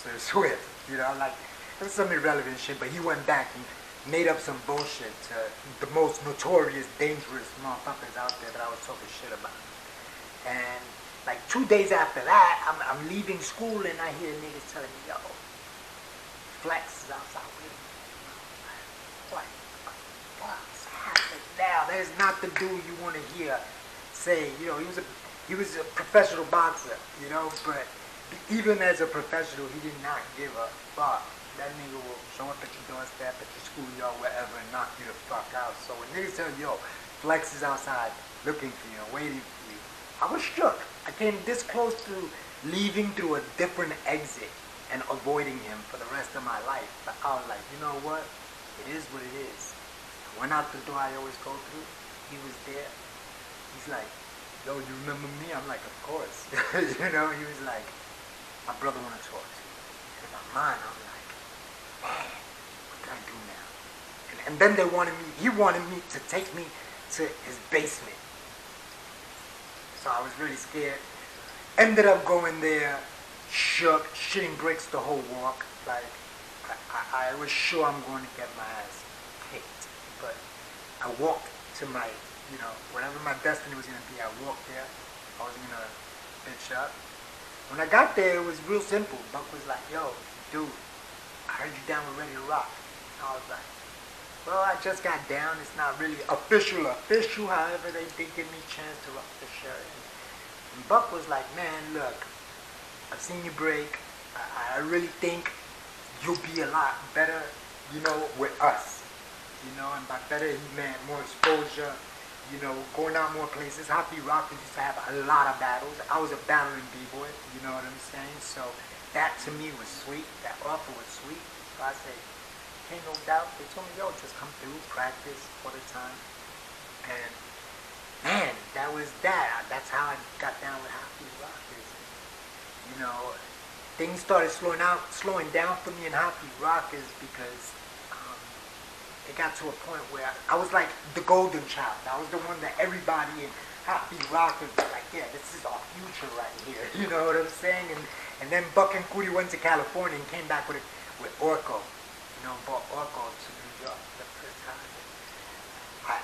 dancers with. You know, like, it was some irrelevant shit, but he went back and made up some bullshit to the most notorious, dangerous motherfuckers out there that I was talking shit about. And like 2 days after that, I'm leaving school and I hear niggas telling me, yo, Flex is outside waiting. What the fuck's happening now? There's not the dude you want to hear say, you know, he was a professional boxer, you know, but even as a professional, he did not give a fuck. That nigga will show up at your doorstep, at your schoolyard, wherever, and knock you the fuck out. So when niggas tell you, yo, Flex is outside looking for you, waiting for you, I was shook. I came this close to leaving through a different exit and avoiding him for the rest of my life. But I was like, you know what? It is what it is. I went out the door I always go through. He was there. He's like, yo, you remember me? I'm like, of course. You know, he was like, my brother want to talk to you. And in my mind, I'm like, man, what can I do now? And then he wanted me to take me to his basement. So I was really scared. Ended up going there, shook, shitting bricks the whole walk. Like, I was sure I'm going to get my ass kicked. But I walked to my, you know, whatever my destiny was going to be, I walked there. I wasn't going to bitch up. When I got there, it was real simple. Buck was like, yo, dude, I heard you down with Ready to Rock. And I was like, well, I just got down. It's not really official. However, they did give me a chance to rock the shirt. And Buck was like, man, look, I've seen you break. I really think you'll be a lot better, you know, with us. You know, and by better, he meant more exposure, you know, going out more places. Happy Rockers used to have a lot of battles. I was a battling b-boy, you know what I'm saying? So that to me was sweet. That offer was sweet. So I said, ain't no doubt. They told me, yo, just come through, practice all the time. And man, that was that. That's how I got down with Happy Rockers. You know, things started slowing down for me in Happy Rockers because it got to a point where I was like the golden child. I was the one that everybody in Happy Rockers was like, yeah, this is our future right here. You know what I'm saying? And then Buck and Cootie went to California and came back with Orko. You know, brought Orko to New York the first time.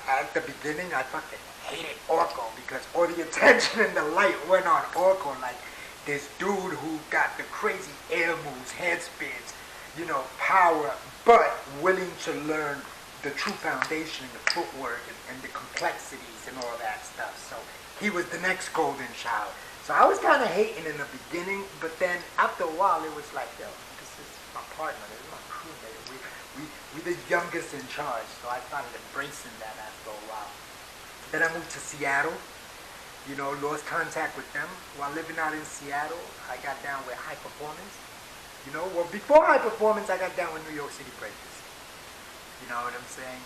At the beginning, I fucking hated Orko because all the attention and the light went on Orko. Like this dude who got the crazy air moves, head spins, you know, power, but willing to learn the true foundation, the footwork, and the complexities and all that stuff. So he was the next golden child. So I was kind of hating in the beginning, but then after a while, it was like, yo, this is my partner, this is my crewmate. We the youngest in charge, so I started embracing that after a while. Then I moved to Seattle, you know, lost contact with them. While living out in Seattle, I got down with High Performance. You know, well, before High Performance, I got down with New York City Breakers. You know what I'm saying?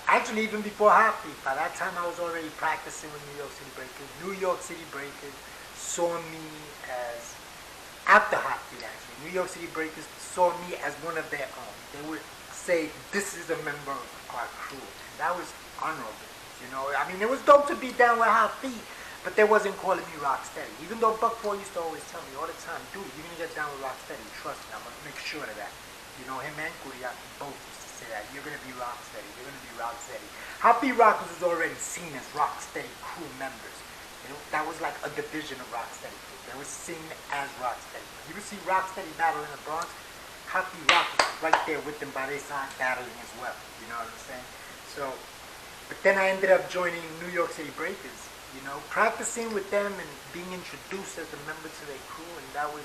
Actually, even before Happy, by that time I was already practicing with New York City Breakers. New York City Breakers saw me as, after Happy actually, New York City Breakers saw me as one of their own. They would say, this is a member of our crew. And that was honorable, you know? I mean, it was dope to be down with Happy, but they wasn't calling me Rocksteady. Even though Buck Boy used to always tell me all the time, dude, you're going to get down with Rocksteady. Trust me, I'm going to make sure of that. You know, him and Kuriaki both used to say that. You're going to be Rocksteady. You're going to be Rocksteady. Happy Rockers was already seen as Rocksteady crew members. You know, that was like a division of Rocksteady crew. They were seen as Rocksteady. You would see Rocksteady battle in the Bronx. Happy Rockers was right there with them by their side battling as well. You know what I'm saying? So, but then I ended up joining New York City Breakers. You know, practicing with them and being introduced as a member to their crew, and that was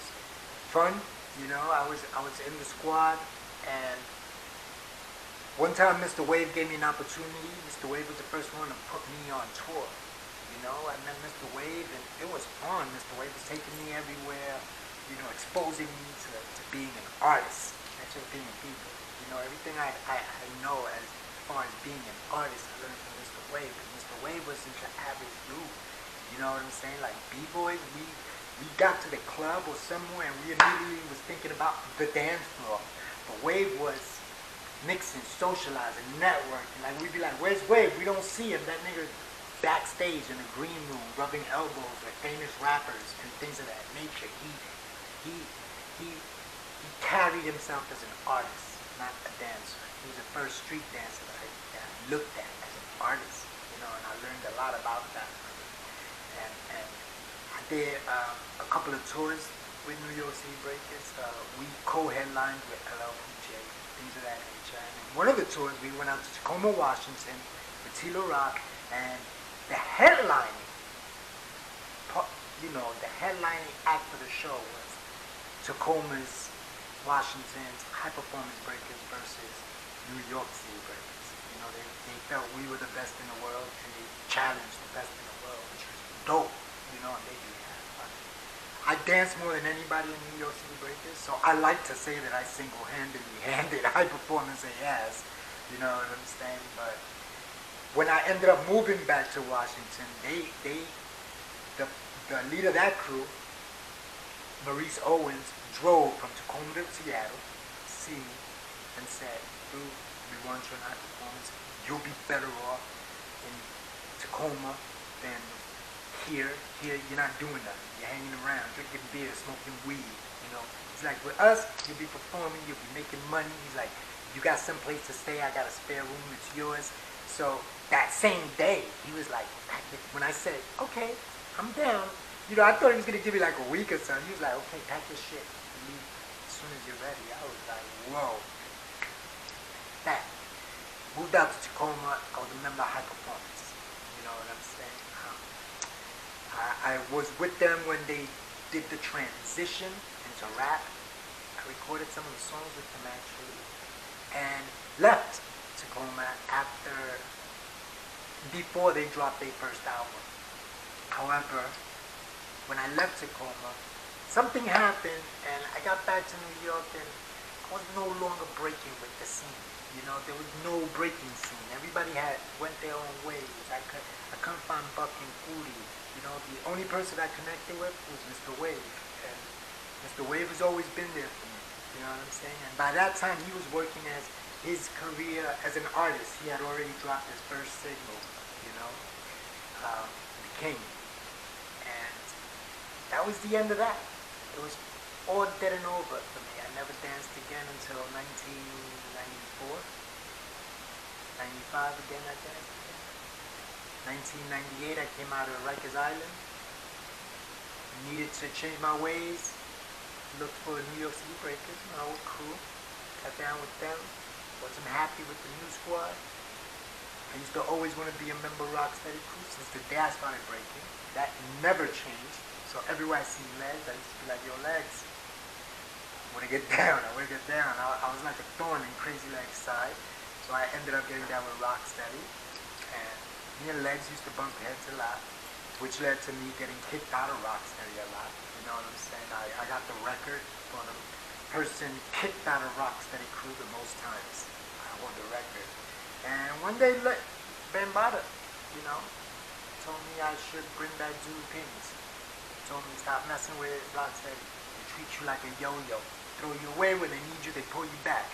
fun. You know, I was in the squad, and one time Mr. Wave gave me an opportunity. Mr. Wave was the first one to put me on tour. You know, I met Mr. Wave, and it was fun. Mr. Wave was taking me everywhere, you know, exposing me to being an artist, not just being a people. You know, everything I know as far as being an artist, I learned from Mr. Wave. Because Mr. Wave wasn't your average dude. You know what I'm saying? Like B-boys, we got to the club or somewhere and we immediately was thinking about the dance floor. But Wave was mixing, socializing, networking. Like we'd be like, where's Wave? We don't see him. That nigga backstage in the green room rubbing elbows with famous rappers and things of that nature. He carried himself as an artist, not a dancer. He was the first street dancer that I looked at as an artist, you know, and I learned a lot about that from him. And I did a couple of tours with New York City Breakers. We co-headlined with LL Cool J, things of that nature. And in one of the tours, we went out to Tacoma, Washington with JustRoc, and the headlining, you know, the headlining act of the show was Tacoma's, Washington's High Performance Breakers versus New York City Breakers. You know, they felt we were the best in the world, and they challenged the best in the world, which was dope. You know, and they do that. I dance more than anybody in New York City Breakers, so I like to say that I single-handedly handed high performance a yes. You know what I'm saying? But when I ended up moving back to Washington, the leader of that crew, Maurice Owens, drove from Tacoma to Seattle to see me and said, dude, we want you in high performance. You'll be better off in Tacoma than here. You're not doing nothing. You're hanging around, drinking beer, smoking weed, you know. He's like, with us, you'll be performing, you'll be making money. He's like, you got someplace to stay, I got a spare room, it's yours. So that same day, he was like, when I said, okay, I'm down, you know, I thought he was going to give me like a week or something. He was like, okay, pack your shit, leave as soon as you're ready. I was like, whoa. That. Moved out to Tacoma, I was a member of High Performance. You know what I'm saying? I was with them when they did the transition into rap. I recorded some of the songs with them actually, and left Tacoma before they dropped their first album. However, when I left Tacoma, something happened, and I got back to New York, and I was no longer breaking with the scene. You know, there was no breaking scene. Everybody went their own ways. I couldn't find Buck and Foodie. You know, the only person I connected with was Mr. Wave, and Mr. Wave has always been there for me. You know what I'm saying? And by that time, he was working as his career as an artist. He had already dropped his first single, you know, The King, and that was the end of that. It was all dead and over for me. I never danced again until 1994, 95 again I danced. 1998, I came out of Rikers Island. Needed to change my ways. Looked for New York City Breakers, my old crew. Got down with them. Wasn't happy with the new squad. I used to always want to be a member of Rocksteady crew since the day I started breaking. That never changed. So everywhere I see Legs, I used to be like, yo, Legs, I want to get down. I was like a thorn in Crazy Legs' side. So I ended up getting down with Rocksteady. And me and Legs used to bump heads a lot, which led to me getting kicked out of Rocksteady a lot. You know what I'm saying? I got the record for the person kicked out of Rocksteady crew the most times. I won the record. And one day, Bambaataa, you know, told me I should bring back Zulu Pins. Told me stop messing with Rocksteady. They treat you like a yo-yo. Throw you away when they need you, they pull you back.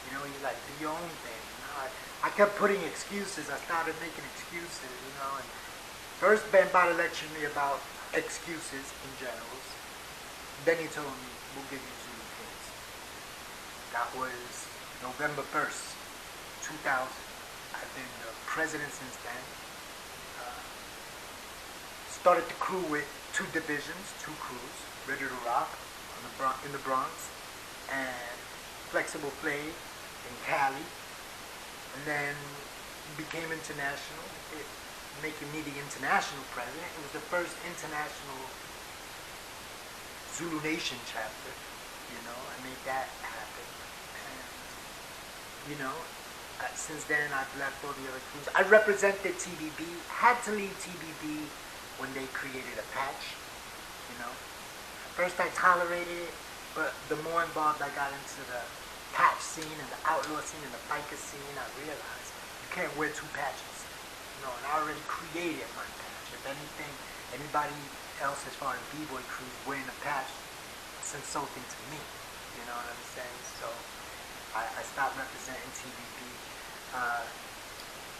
You know, he's like, do your own thing. You know, I kept putting excuses. I started making excuses, you know. And first, Bambaataa lectured me about excuses in general. Then he told me, we'll give you Zulu Pins. That was November 1st, 2000. I've been the president since then. Started the crew with 2 divisions, 2 crews, Ready to Rock in the Bronx, and Flexible Flav in Cali. And then became international, making me the international president. It was the first international Zulu Nation chapter, you know. I made that happen. And, you know, since then I've left all the other crews. I represented TBB, had to leave TBB when they created a patch, you know. First I tolerated it, but the more involved I got into the patch scene and the outlaw scene and the biker scene, I realized you can't wear 2 patches. You know, and I already created my patch. If anything, anybody else as far as B-boy crews wearing a patch, it's insulting to me. You know what I'm saying? So I stopped representing TBB.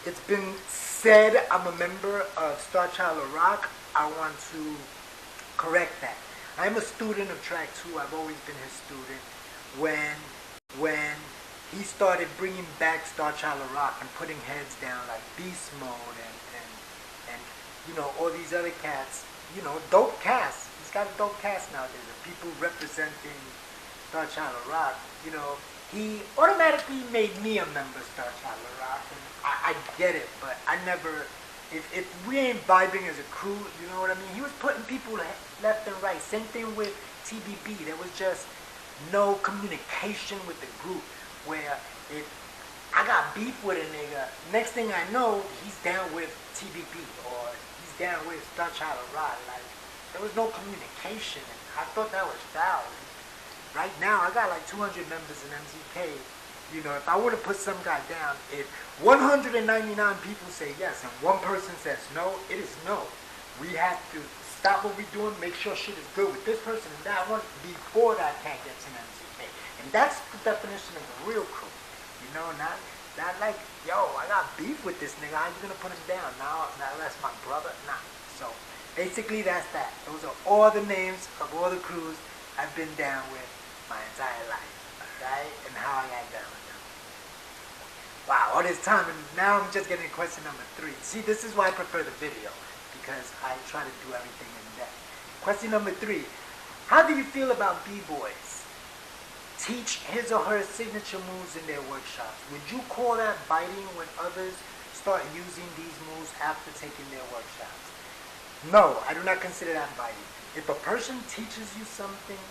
It's been said I'm a member of Star Child of Rock. I want to correct that. I'm a student of Track 2. I've always been his student. when when he started bringing back Star Child Rock and putting heads down like Beast Mode and you know, all these other cats, you know, dope cast. He's got a dope cast nowadays. The people representing Star Child Rock, you know, he automatically made me a member of Star Child Rock, and I get it, but I never. If we ain't vibing as a crew, you know what I mean? He was putting people left and right. Same thing with TBB. There was just no communication with the group. Where if I got beef with a nigga, next thing I know, he's down with TBB or he's down with Star Child Rock. Like, there was no communication. And I thought that was foul. Right now, I got like 200 members in MZK. You know, if I were to put some guy down, if 199 people say yes and one person says no, it is no. We have to stop what we're doing, make sure shit is good with this person and that one before that cat gets in MZK. And that's the definition of a real crew. You know, not like, yo, I got beef with this nigga, how you gonna put him down? Now that's my brother? Nah. So basically that's that. Those are all the names of all the crews I've been down with my entire life. Right? And how I got down with them. Wow, all this time, and now I'm just getting to question number 3. See, this is why I prefer the video, because I try to do everything in depth. Question number 3. How do you feel about B-boys? Teach his or her signature moves in their workshops. Would you call that biting when others start using these moves after taking their workshops? No, I do not consider that biting. If a person teaches you something,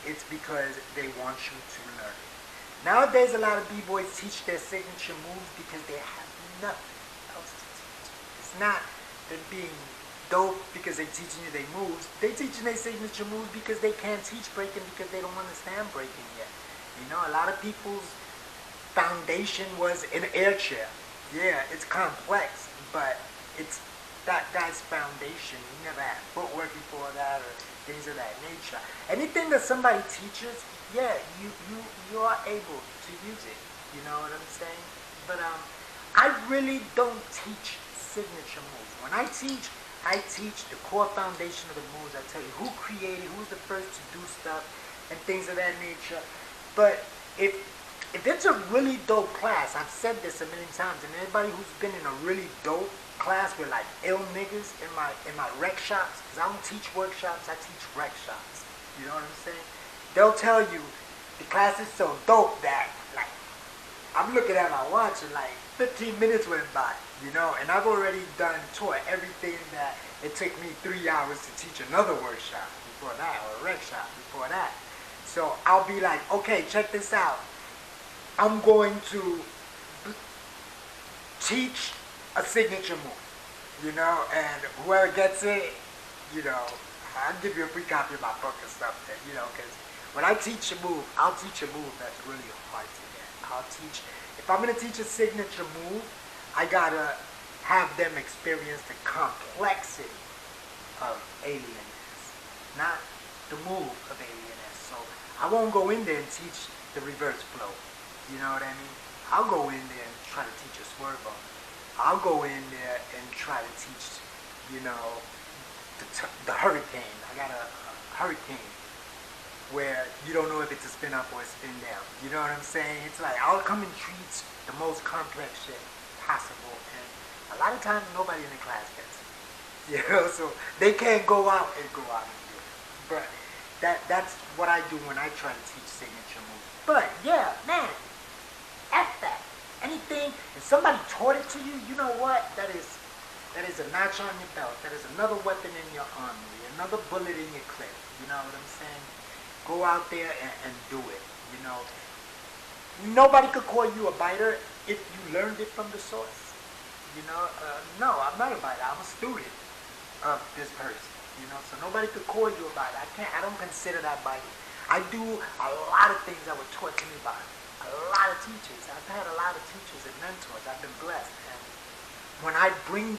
it's because they want you to learn it. Nowadays, a lot of B-boys teach their signature moves because they have nothing else to teach. It's not them being dope because they're teaching you their moves. They're teaching their signature moves because they can't teach breaking because they don't understand breaking yet. You know, a lot of people's foundation was an air chair. Yeah, it's complex, but it's that guy's foundation. He never had footwork before that or things of that nature. Anything that somebody teaches, yeah, you are able to use it. You know what I'm saying? But I really don't teach signature moves. When I teach the core foundation of the moves. I tell you who created, who's the first to do stuff, and things of that nature. But if it's a really dope class, I've said this a million times, and anybody who's been in a really dope class with like ill niggas in my rec shops, because I don't teach workshops, I teach rec shops. You know what I'm saying? They'll tell you the class is so dope that like I'm looking at my watch and like 15 minutes went by, you know, and I've already taught everything that it took me 3 hours to teach another workshop before that, or a rec shop before that. So I'll be like, okay, check this out. I'm going to teach a signature move, you know, and whoever gets it, you know, I'll give you a free copy of my book or something, you know, because when I teach a move, I'll teach a move that's really hard to get. If I'm going to teach a signature move, I got to have them experience the complexity of alienness, not the move of alienness. So I won't go in there and teach the reverse flow. You know what I mean? I'll go in there and try to teach a swerve on it. I'll go in there and try to teach, you know, the hurricane. I got a hurricane where you don't know if it's a spin up or a spin down. You know what I'm saying? It's like I'll come and treat the most complex shit possible, and a lot of times nobody in the class gets it. You know, so they can't go out and do it. But that's what I do when I try to teach signature moves. But yeah, man, F that. Anything, if somebody taught it to you, you know what? That is a notch on your belt. That is another weapon in your armory, another bullet in your clip. You know what I'm saying? Go out there and do it. You know, nobody could call you a biter if you learned it from the source. You know, no, I'm not a biter. I'm a student of this person. You know, so nobody could call you a biter. I don't consider that biting. I do a lot of things that were taught to me by a lot of teachers. I've had a lot of teachers and mentors. I've been blessed. And when I bring